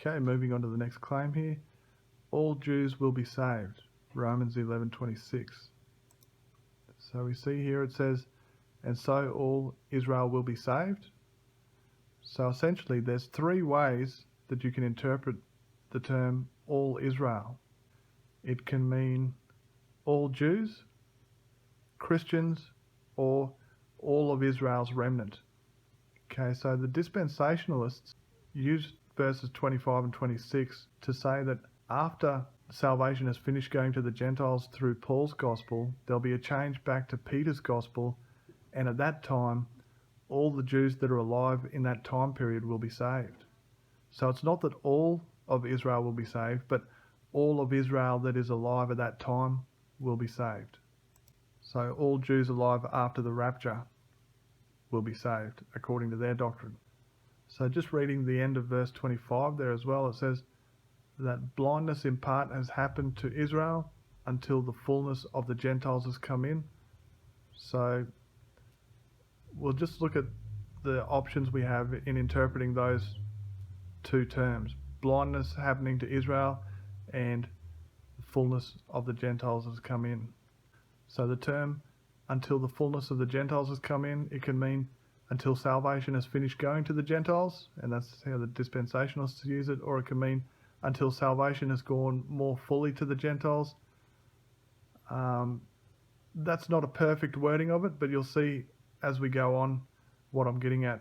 Okay, moving on to the next claim here. All Jews will be saved. Romans 11:26. So we see here it says, and so all Israel will be saved. So essentially there's three ways that you can interpret the term all Israel. It can mean all Jews, Christians, or all of Israel's remnant. Okay, so the dispensationalists use verses 25 and 26 to say that after salvation has finished going to the Gentiles through Paul's gospel, there'll be a change back to Peter's gospel, and at that time, all the Jews that are alive in that time period will be saved. So it's not that all of Israel will be saved, but all of Israel that is alive at that time will be saved. So all Jews alive after the rapture will be saved, according to their doctrine. So just reading the end of verse 25 there as well, it says that blindness in part has happened to Israel until the fullness of the Gentiles has come in. So we'll just look at the options we have in interpreting those two terms. Blindness happening to Israel and the fullness of the Gentiles has come in. So the term until the fullness of the Gentiles has come in, it can mean until salvation has finished going to the Gentiles, and that's how the dispensationalists use it, or it can mean until salvation has gone more fully to the Gentiles. That's not a perfect wording of it, but you'll see as we go on what I'm getting at.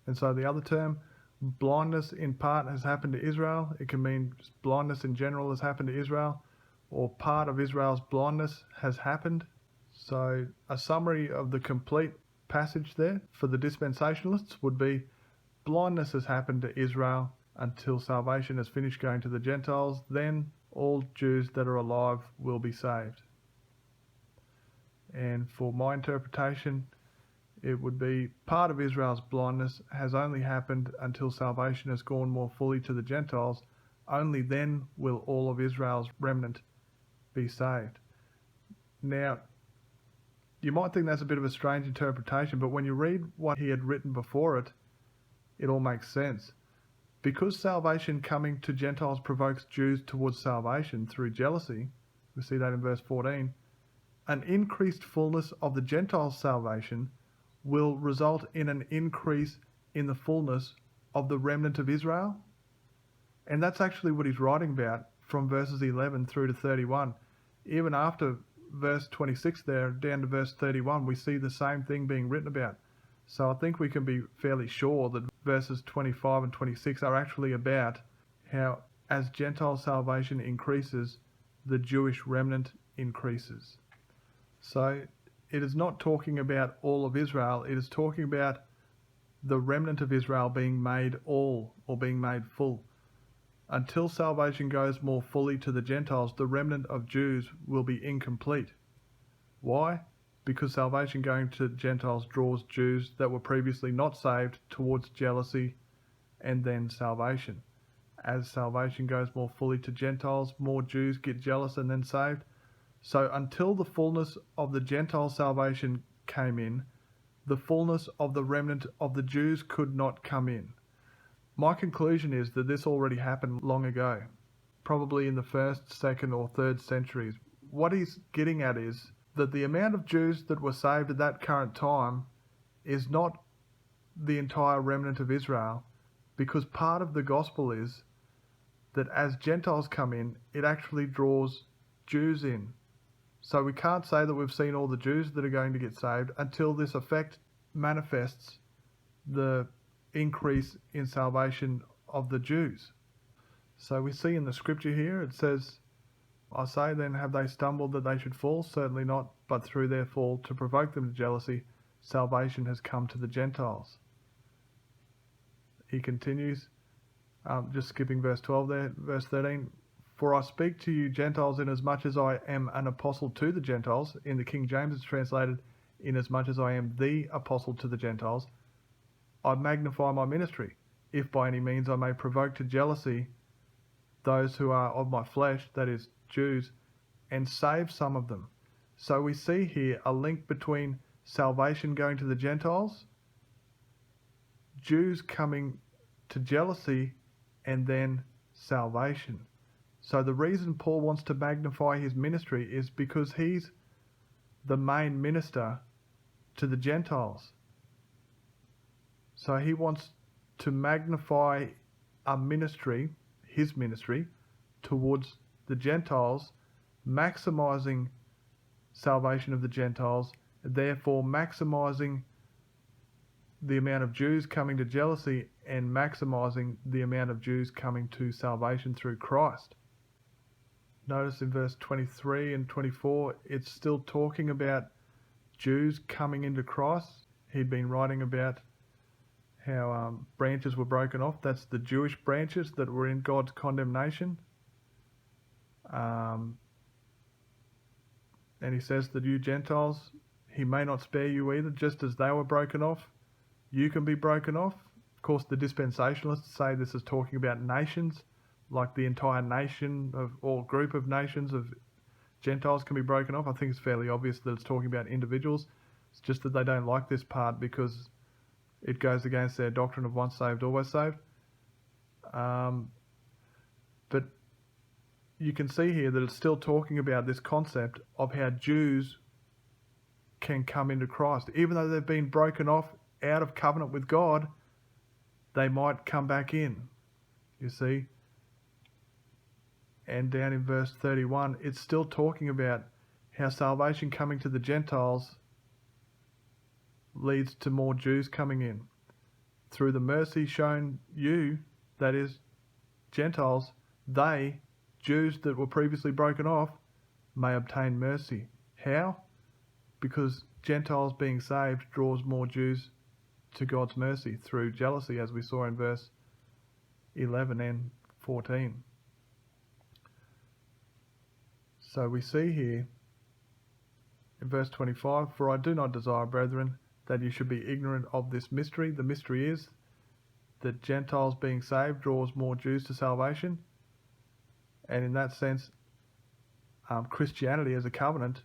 And so the other term, blindness in part has happened to Israel. It can mean just blindness in general has happened to Israel, or part of Israel's blindness has happened. So a summary of the complete passage there for the dispensationalists would be blindness has happened to Israel until salvation has finished going to the Gentiles, then all Jews that are alive will be saved. And for my interpretation, it would be part of Israel's blindness has only happened until salvation has gone more fully to the Gentiles. Only then will all of Israel's remnant be saved. Now, you might think that's a bit of a strange interpretation, but when you read what he had written before it, it all makes sense. Because salvation coming to Gentiles provokes Jews towards salvation through jealousy, we see that in verse 14, an increased fullness of the Gentiles' salvation will result in an increase in the fullness of the remnant of Israel. And that's actually what he's writing about from verses 11 through to 31. Even after verse 26 there, down to verse 31, we see the same thing being written about. So I think we can be fairly sure that verses 25 and 26 are actually about how as Gentile salvation increases, the Jewish remnant increases. So it is not talking about all of Israel, it is talking about the remnant of Israel being made all, or being made full. Until salvation goes more fully to the Gentiles, the remnant of Jews will be incomplete. Why? Because salvation going to Gentiles draws Jews that were previously not saved towards jealousy and then salvation. As salvation goes more fully to Gentiles, more Jews get jealous and then saved. So until the fullness of the Gentile salvation came in, the fullness of the remnant of the Jews could not come in. My conclusion is that this already happened long ago, probably in the 1st, 2nd or 3rd centuries. What he's getting at is that the amount of Jews that were saved at that current time is not the entire remnant of Israel, because part of the gospel is that as Gentiles come in, it actually draws Jews in. So we can't say that we've seen all the Jews that are going to get saved until this effect manifests the increase in salvation of the Jews. So we see in the scripture here, it says, I say then, have they stumbled that they should fall? Certainly not, but through their fall, to provoke them to jealousy, salvation has come to the Gentiles. He continues, just skipping verse 12 there, verse 13, for I speak to you Gentiles inasmuch as I am an apostle to the Gentiles. In the King James it's translated, inasmuch as I am the apostle to the Gentiles. I magnify my ministry, if by any means I may provoke to jealousy those who are of my flesh, that is, Jews, and save some of them. So we see here a link between salvation going to the Gentiles, Jews coming to jealousy, and then salvation. So the reason Paul wants to magnify his ministry is because he's the main minister to the Gentiles. So he wants to magnify a ministry, his ministry, towards the Gentiles, maximizing salvation of the Gentiles, therefore maximizing the amount of Jews coming to jealousy and maximizing the amount of Jews coming to salvation through Christ. Notice in verse 23 and 24, it's still talking about Jews coming into Christ. He'd been writing about how branches were broken off. That's the Jewish branches that were in God's condemnation. And he says that you Gentiles, he may not spare you either, just as they were broken off, you can be broken off. Of course, the Dispensationalists say this is talking about nations, like the entire nation of or group of nations of Gentiles can be broken off. I think it's fairly obvious that it's talking about individuals. It's just that they don't like this part because it goes against their doctrine of once saved, always saved. But you can see here that it's still talking about this concept of how Jews can come into Christ. Even though they've been broken off out of covenant with God, they might come back in, you see. And down in verse 31, it's still talking about how salvation coming to the Gentiles leads to more Jews coming in. Through the mercy shown you, that is, Gentiles, they, Jews that were previously broken off, may obtain mercy. How? Because Gentiles being saved draws more Jews to God's mercy through jealousy, as we saw in verse 11 and 14. So we see here in verse 25, for I do not desire, brethren, that you should be ignorant of this mystery. The mystery is that Gentiles being saved draws more Jews to salvation. And in that sense, Christianity as a covenant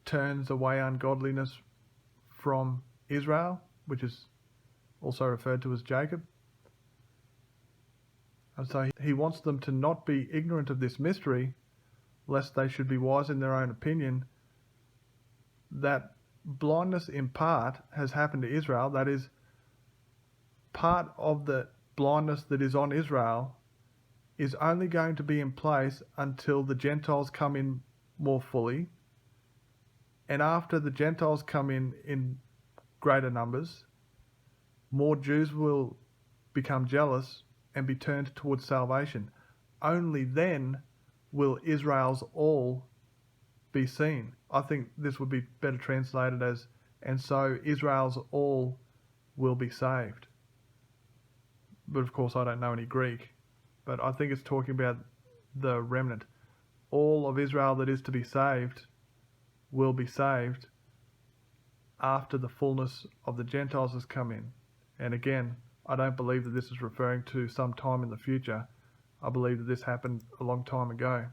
turns away ungodliness from Israel, which is also referred to as Jacob. And so he wants them to not be ignorant of this mystery, lest they should be wise in their own opinion, that blindness in part has happened to Israel. That is, part of the blindness that is on Israel is only going to be in place until the Gentiles come in more fully. And after the Gentiles come in greater numbers, more Jews will become jealous and be turned towards salvation. Only then will Israel's all be seen. I think this would be better translated as, and so Israel's all will be saved. But of course I don't know any Greek. But I think it's talking about the remnant. All of Israel that is to be saved will be saved after the fullness of the Gentiles has come in. And again, I don't believe that this is referring to some time in the future. I believe that this happened a long time ago.